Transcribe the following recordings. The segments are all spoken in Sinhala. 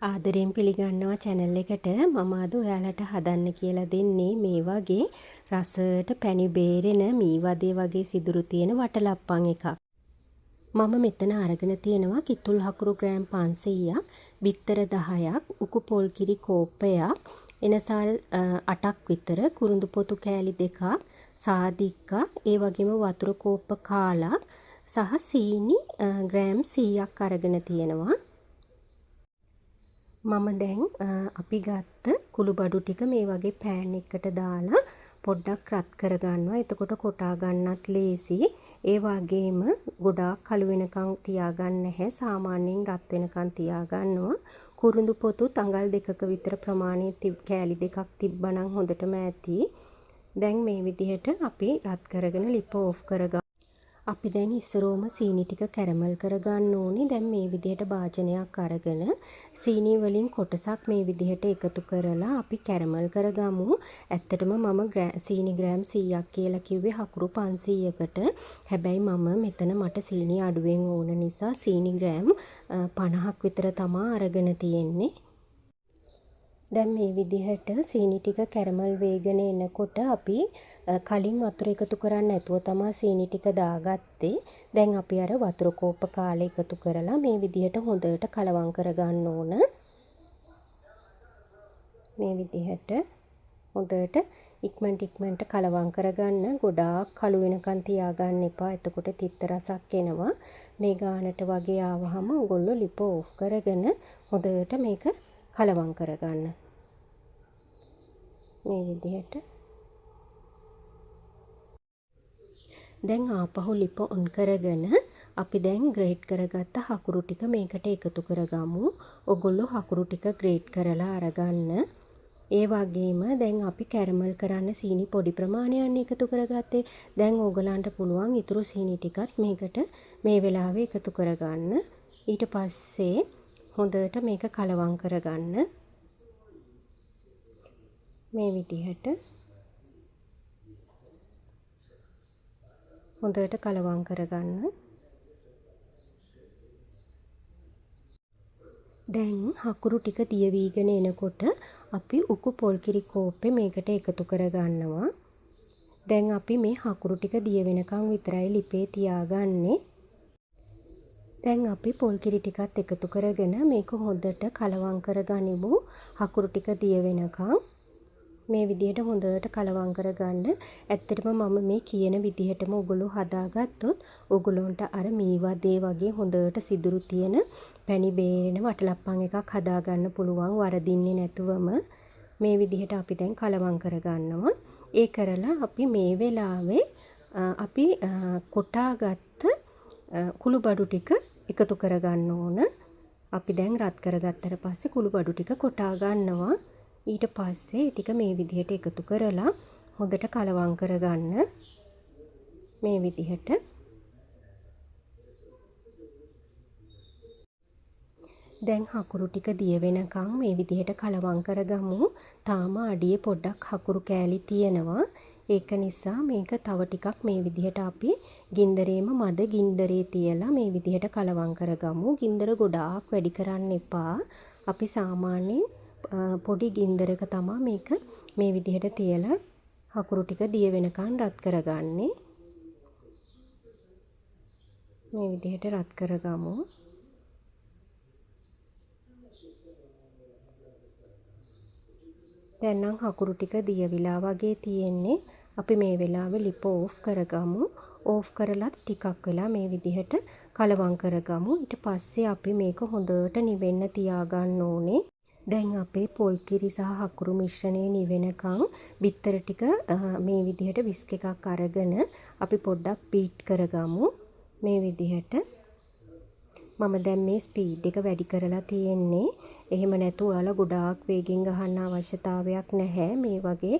ආදරයෙන් පිළිගන්නවා channel එකට. මම අද ඔයාලට හදන්න කියලා දෙන්නේ මේ වගේ රසට පැණි බේරෙන මීවදේ වගේ සිදුරු තියෙන වටලප්පන් එකක්. මම මෙතන අරගෙන තියෙනවා කිතුල් හකුරු ග්‍රෑම් 500ක්, බිත්තර 10ක්, උකු පොල් කිරි කෝප්පයක්, එනසල් 8ක් විතර, කුරුඳු පොතු කෑලි 2ක්, සාදික්කා, ඒ වගේම වතුර කෝප්ප කාලක් සහ සීනි ග්‍රෑම් 100ක් අරගෙන තියෙනවා. මම දැන් අපි ගත්ත කුළු බඩු ටික මේ වගේ පෑන් එකකට දාලා පොඩ්ඩක් රත් කරගන්නවා. එතකොට කොටා ගන්නත් ලේසි. ඒ වගේම ගොඩාක් කළු වෙනකන් තියාගන්න නැහැ. සාමාන්‍යයෙන් රත් වෙනකන් තියාගන්නවා. කුරුඳු පොතු තඟල් 2ක විතර ප්‍රමාණයේ කෑලි 2ක් තිබ්බනම් හොඳටම ඇති. දැන් මේ විදිහට අපි රත් කරගෙන ලිප ඕෆ් කරගමු. අපි දැන් ඉස්සරෝම සීනි ටික කැරමල් කරගන්න ඕනේ. දැන් මේ විදිහට භාජනයක් අරගෙන සීනි වලින් කොටසක් මේ විදිහට එකතු කරලා අපි කැරමල් කරගමු. ඇත්තටම මම සීනි ග්‍රෑම් 100ක් කියලා කිව්වේ හකුරු 500කට. හැබැයි මම මෙතන මට සීනි අඩුවෙන් ඕන නිසා සීනි ග්‍රෑම් 50ක් විතර තමයි අරගෙන තියෙන්නේ. දැන් මේ විදිහට සීනි ටික කැරමල් වේගන එනකොට අපි කලින් වතුර එකතු කරන්නේ නැතුව තමයි සීනි ටික දාගත්තේ. දැන් අපි අර වතුර කෝප්ප කාලේ එකතු කරලා මේ විදිහට හොඳට කලවම් කරගන්න ඕන. මේ විදිහට හොඳට ඉක්මනට කලවම් කරගන්න. ගොඩාක් කළු වෙනකන් තියාගන්න එපා. එතකොට තිත්ත රසක් එනවා. මේ ගානට වගේ ආවහම ඔයගොල්ලෝ ලිප ඕෆ් කරගෙන හොඳට මේක කලවම් කරගන්න. මේ විදිහට දැන් ආපහු ලිප ඔන් කරගෙන අපි දැන් ග්‍රේට් කරගත්ත හකුරු ටික මේකට එකතු කරගමු. ඔගොල්ලෝ හකුරු ටික ග්‍රේට් කරලා අරගන්න. ඒ වගේම දැන් අපි කැරමල් කරන්න සීනි පොඩි ප්‍රමාණයක් එකතු කරගත්තේ. දැන් ඕගලන්ට පුළුවන් ඊටු සීනි ටිකත් මේකට මේ වෙලාවේ එකතු කරගන්න. ඊට පස්සේ හොඳට මේක කලවම් කරගන්න. මේ විදිහට හොඳට කලවම් කරගන්න. දැන් හකුරු ටික දිය වීගෙන එනකොට අපි උකු පොල් කිරි කෝප්පේ මේකට එකතු කරගන්නවා. දැන් අපි මේ හකුරු ටික දිය වෙනකන් විතරයි ලිපේ තියාගන්නේ. දැන් අපි පොල් කිරි ටිකත් එකතු කරගෙන මේක හොඳට කලවම් කරගනිමු. හකුරු ටික දිය වෙනකන් මේ විදිහට හොඳට කලවම් කරගන්න. ඇත්තටම මම මේ කියන විදිහටම ඔයගොල්ලෝ හදාගත්තොත් ඔයගොල්ලන්ට අර මීවදේ වගේ හොඳට සිදුරු තියෙන පැණි බේරෙන වටලප්පන් එකක් හදාගන්න පුළුවන් වරදින්නේ නැතුවම. මේ විදිහට අපි දැන් කලවම් කරගන්නවා. ඒ කරලා අපි මේ වෙලාවේ අපි කොටාගත්ත කුළු බඩු ටික එකතු කරගන්න ඕන. අපි දැන් රත් කරගත්තට පස්සේ කුළු බඩු ටික කොටා ගන්නවා. ඊට පස්සේ ටික මේ විදිහට එකතු කරලා හොඳට කලවම් කරගන්න. මේ විදිහට දැන් හකුරු ටික දිය වෙනකන් මේ විදිහට කලවම් කරගමු. තාම අඩියේ පොඩ්ඩක් හකුරු කෑලි තියෙනවා. ඒක නිසා මේක තව ටිකක් මේ විදිහට අපි ගින්දරේම මද ගින්දරේ තියලා මේ විදිහට කලවම් කරගමු. ගින්දර ගොඩාක් වැඩි කරන්න එපා. අපි සාමාන්‍යයෙන් පොඩි ගින්දරක තමයි මේක මේ විදිහට තියලා හකුරු ටික දිය වෙනකන් රත් කරගන්නේ. මේ විදිහට රත් කරගමු. දැන් නම් හකුරු ටික දිය විලා වගේ තියෙන්නේ. අපි මේ වෙලාවේ ලිප ඕෆ් කරගමු. ඕෆ් කරලත් ටිකක් වෙලා මේ විදිහට කලවම් කරගමු. ඊට පස්සේ අපි මේක හොඳට නිවෙන්න තියාගන්න ඕනේ. දැන් අපේ පොල් කිරි සහ හකුරු මිශ්‍රණය නිවෙනකන් බිත්තර ටික මේ විදිහට විස්ක් එකක් අරගෙන අපි පොඩ්ඩක් බීට් කරගමු. මේ විදිහට මම දැන් මේ ස්පීඩ් එක වැඩි කරලා තියෙන්නේ. එහෙම නැතු ඔයාලා ගොඩාක් වේගෙන් ගහන්න අවශ්‍යතාවයක් නැහැ. මේ වගේ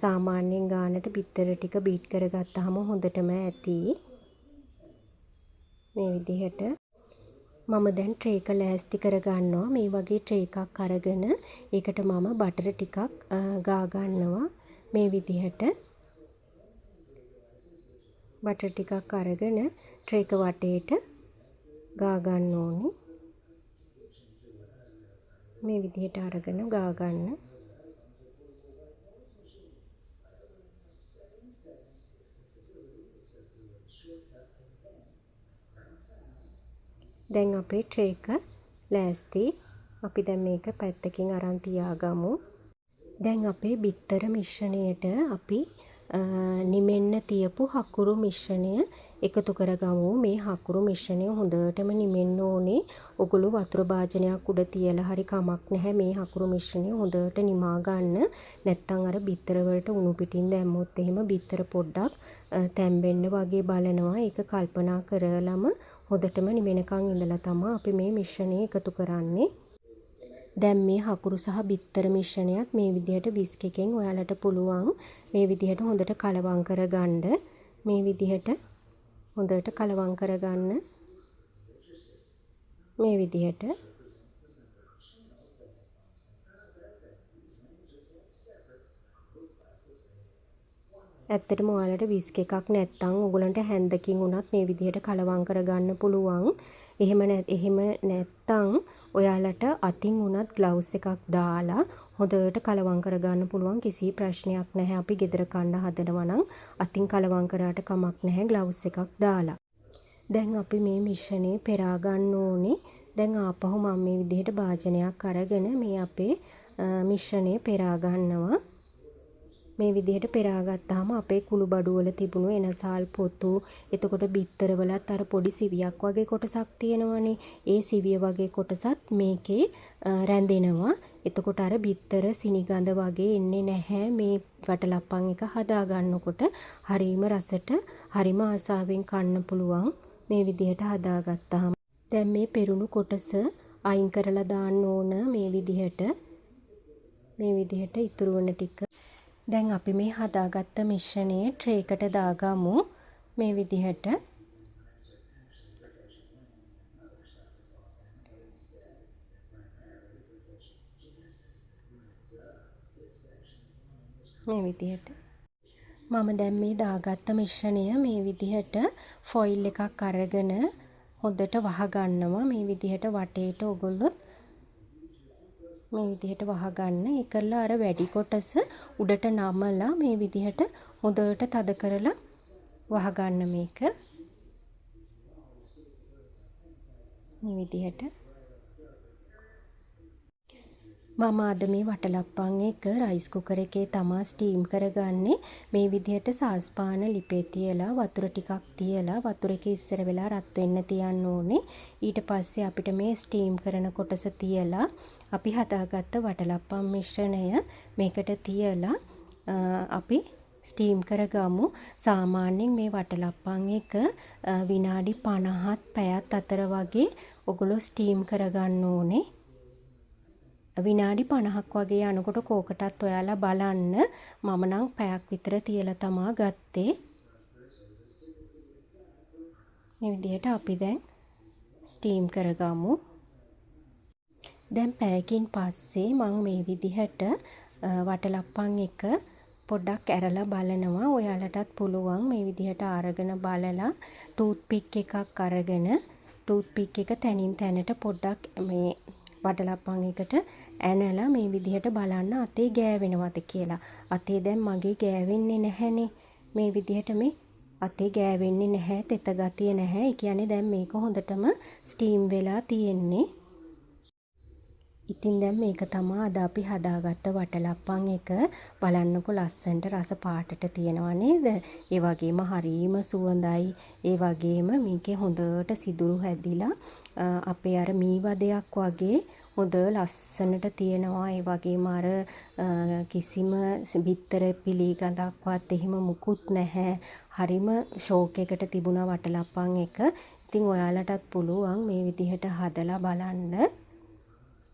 සාමාන්‍යයෙන් ගානට බිත්තර ටික බීට් කරගත්තාම හොඳටම ඇති. මේ විදිහට මම දැන් ට්‍රේ එක ලෑස්ති කරගන්නවා. මේ වගේ ට්‍රේ එකක් අරගෙන ඒකට මම බටර් ටිකක් ගා ගන්නවා. මේ විදිහට බටර් ටිකක් අරගෙන ට්‍රේ එක වටේට ගා ගන්න ඕනේ. මේ විදිහට අරගෙන ගා ගන්න. දැන් අපේ ට්‍රේ එක ලෑස්ති. අපි දැන් මේක පැත්තකින් අරන් තියාගමු. දැන් අපේ බිත්තර මිශ්‍රණයට අපි නිමෙන්න තියපු හකුරු මිශ්‍රණය එකතු කරගමු. මේ හකුරු මිශ්‍රණය හොඳටම නිමෙන්න ඕනේ. ඔගොල්ලෝ වතුර භාජනයක් උඩ තියලා හරි කමක් නැහැ. මේ හකුරු මිශ්‍රණය හොඳට නිමා ගන්න. නැත්තම් අර බිත්තර වලට උණු පිටින් දැම්මොත් එහෙම බිත්තර පොඩ්ඩක් තැම්බෙන්න වගේ බලනවා. ඒක කල්පනා කරලම හොඳටම නිවෙනකන් ඉඳලා තමයි අපි මේ මිශ්‍රණය එකතු කරන්නේ. දැන් මේ හකුරු සහ බිත්තර මිශ්‍රණයත් මේ විදිහට විස්ක් එකෙන් ඔයාලට පුළුවන් මේ විදිහට හොඳට කලවම් කරගන්න. මේ විදිහට හොඳට කලවම් කරගන්න. මේ විදිහට ඇත්තටම ඔයාලට විස්ක් එකක් නැත්නම් ඔයගලන්ට හැන්දකින් උනත් මේ විදිහට කලවම් කරගන්න පුළුවන්. එහෙම නැත්නම් ඔයාලට අතින් උනත් ග්ලව්ස් එකක් දාලා හොඳට කලවම් කරගන්න පුළුවන්. කිසි ප්‍රශ්නයක් නැහැ. අපි ගෙදර කන්න හදනවා නම් අතින් කලවම් කරාට කමක් නැහැ ග්ලව්ස් එකක් දාලා. දැන් අපි මේ මිශ්‍රණය පෙරා ගන්න ඕනේ. දැන් ආපහු මම මේ විදිහට භාජනයක් අරගෙන මේ අපේ මිශ්‍රණය පෙරා ගන්නවා. මේ විදිහට පෙරා ගත්තාම අපේ කුළුබඩු වල තිබුණු එනසාල් පොතු, එතකොට බිත්තර වලත් අර පොඩි සිවියක් වගේ කොටසක් තියෙනවනේ. ඒ සිවිය වගේ කොටසත් මේකේ රැඳෙනවා. එතකොට අර බිත්තර සිනිගඳ වගේ එන්නේ නැහැ. මේ වටලප්පන් එක හදා ගන්නකොට හරීම රසට හරීම ආසාවෙන් කන්න පුළුවන්. මේ විදිහට හදාගත්තාම දැන් මේ පෙරුණු කොටස අයින් කරලා දාන්න ඕන මේ විදිහට ඉතුරු වෙන ටික. දැන් අපි මේ හදාගත්ත මිශ්‍රණය ට්‍රේ එකට දාගමු. මේ විදිහට මම දැන් මේ දාගත්ත මිශ්‍රණය මේ විදිහට ෆොයිල් එකක් අරගෙන හොඳට වහ ගන්නවා. මේ විදිහට වටේට ඔයගොල්ලෝ මේ විදිහට වහගන්න. ඒකලා අර වැඩි කොටස උඩට නමලා මේ විදිහට හොඳට තද කරලා වහගන්න මේක. මේ විදිහට මම අද මේ වටලප්පන් එක රයිස් කුකර් එකේ තමා ස්ටීම් කරගන්නේ. මේ විදිහට සාස්පාන ලිපේ තියලා වතුර ටිකක් තියලා වතුර එක ඉස්සර වෙලා රත් වෙන්න තියන්න ඕනේ. ඊට පස්සේ අපිට මේ ස්ටීම් කරන කොටස තියලා අපි හදාගත්ත වටලප්පන් මිශ්‍රණය මේකට තියලා අපි ස්ටීම් කරගමු. සාමාන්‍යයෙන් මේ වටලප්පන් එක විනාඩි 50ත් පැයක් අතර වගේ ඔගොල්ලෝ ස්ටීම් කරගන්න ඕනේ. විනාඩි 50ක් වගේ යනකොට කෝකටත් ඔයාලා බලන්න. මම නම් පැයක් විතර තියලා තමා ගත්තේ. මේ විදිහට අපි දැන් ස්ටීම් කරගමු. දැන් පැයකින් පස්සේ මම මේ විදිහට වටලප්පන් එක පොඩ්ඩක් ඇරලා බලනවා. ඔයාලටත් පුළුවන් මේ විදිහට අරගෙන බලලා ටූත් පික් එකක් අරගෙන ටූත් පික් එක තනින් තැනට පොඩ්ඩක් මේ වටලප්පන් එකට ඇනලා මේ විදිහට බලන්න අතේ ගෑවෙනවද කියලා. අතේ දැන් මගේ ගෑවෙන්නේ නැහැනේ. මේ විදිහට මේ අතේ ගෑවෙන්නේ නැහැ. තෙත ගතිය නැහැ. ඒ කියන්නේ දැන් මේක හොඳටම ස්ටීම් වෙලා තියෙන්නේ. ඉතින් දැන් මේක තමයි අද අපි හදාගත්ත වටලප්පන් එක. බලන්නකො ලස්සනට රස පාටට තියෙනවා නේද? ඒ වගේම හරීම සුවඳයි. ඒ වගේම මේකේ හොඳට සිදුරු හැදිලා අපේ අර මී වදයක් වගේ හොඳ ලස්සනට තියෙනවා. ඒ වගේම අර කිසිම බිත්තර පිළිගඳක්වත් එහෙම මුකුත් නැහැ. හරිම ෂෝක් එකකට තිබුණා වටලප්පන් එක. ඉතින් ඔයාලටත් පුළුවන් මේ විදිහට හදලා බලන්න.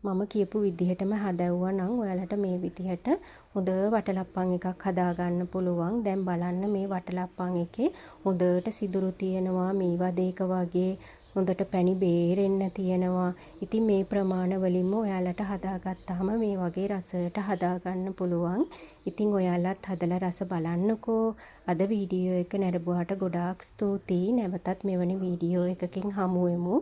මම කියපු විදිහටම හදවුවා නම් ඔයාලට මේ විදිහට හොඳ වටලප්පන් එකක් හදාගන්න පුළුවන්. දැන් බලන්න මේ වටලප්පන් එකේ හොඳට සිදුරු තියෙනවා මී වදේක වගේ. හොඳට පැණි බේරෙන්න තියෙනවා. ඉතින් මේ ප්‍රමාණ වලින්ම ඔයාලට හදාගත්තාම මේ වගේ රසයට හදාගන්න පුළුවන්. ඉතින් ඔයාලත් හදලා රස බලන්නකෝ. අද වීඩියෝ එක නැරඹුවාට ගොඩාක් ස්තුතියි. නැවතත් මෙවැනි වීඩියෝ එකකින් හමු වෙමු.